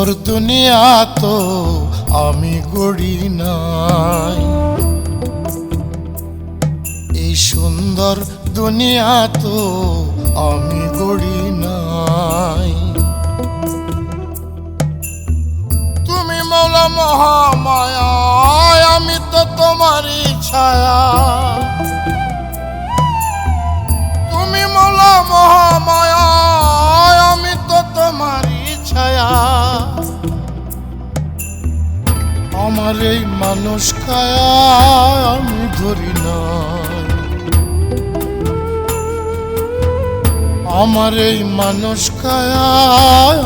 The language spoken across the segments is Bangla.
সুন্দর দুনিয়া তো আমি গড়ি নাই, এই সুন্দর দুনিয়া তো আমি গড়ি নাই। তুমি মৌলা মহামায়া, আমি তো তোমারই ছায়া। তুমি মৌলা মহামায়া, আমি তো তোমারই ছায়া। আমার এই মানুষ কায়া আমি ধরি নাই, আমার এই মানুষ কায়া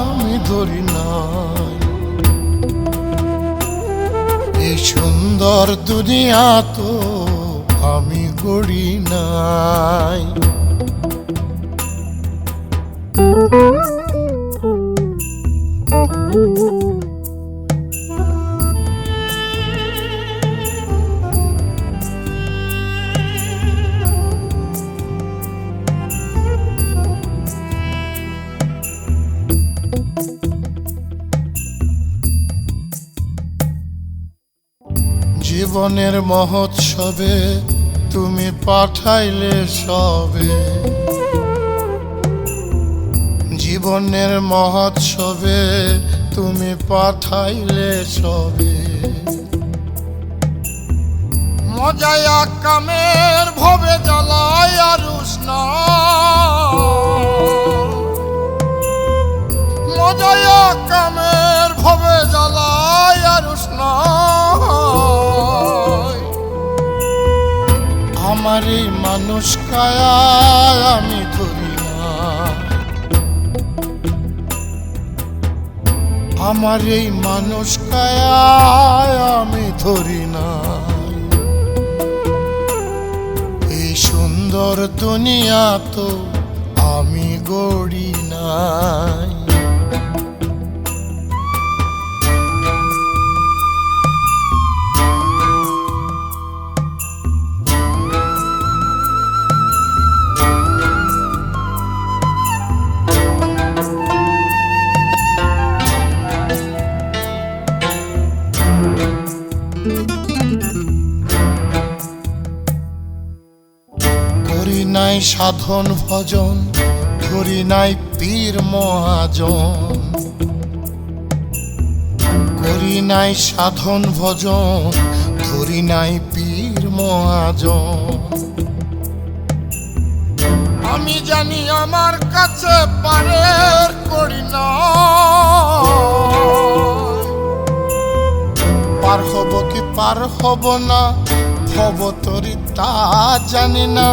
আমি ধরি নাই। এই সুন্দর দুনিয়া তো আমি গড়ি নাই। জীবনের মহোৎসবে তুমি পাঠাইলে সবে, জীবনের মহোৎসবে তুমি পাঠাইলে সবে। মজায়া কামের ভবে জ্বালায় আর উষ্ণ, মজায়া কামের ভবে জ্বালায় আর উষ্ণ। আমার এই মানুষ কায়া আমি ধরি না, আমার এই মানুষ কায়া আমি ধরি না। এই সুন্দর দুনিয়া তো আমি গড়ি নাই। করি নাই সাধন ভজন, ধরি নাই পীর মহাজন। করি নাই সাধন ভজন, ধরি নাই পীর মহাজন। আমি জানি আমার কাছে পারের করি না, পার হব কি পার হব না হব তোরি তা জানি না।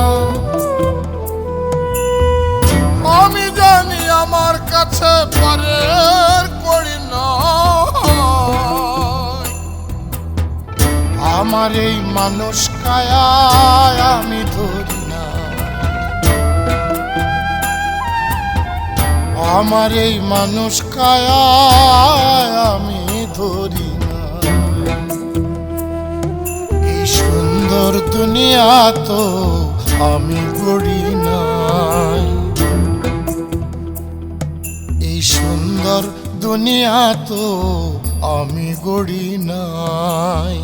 আমি জানি আমার কাছে পারের করি না, আমার এই মানুষ কায়া আমি ধরি না, আমার এই মানুষ কায়া আমি ধরি না। এই সুন্দর দুনিয়া তো আমি গড়ি নাই, এই সুন্দর দুনিয়া তো আমি গড়ি নাই।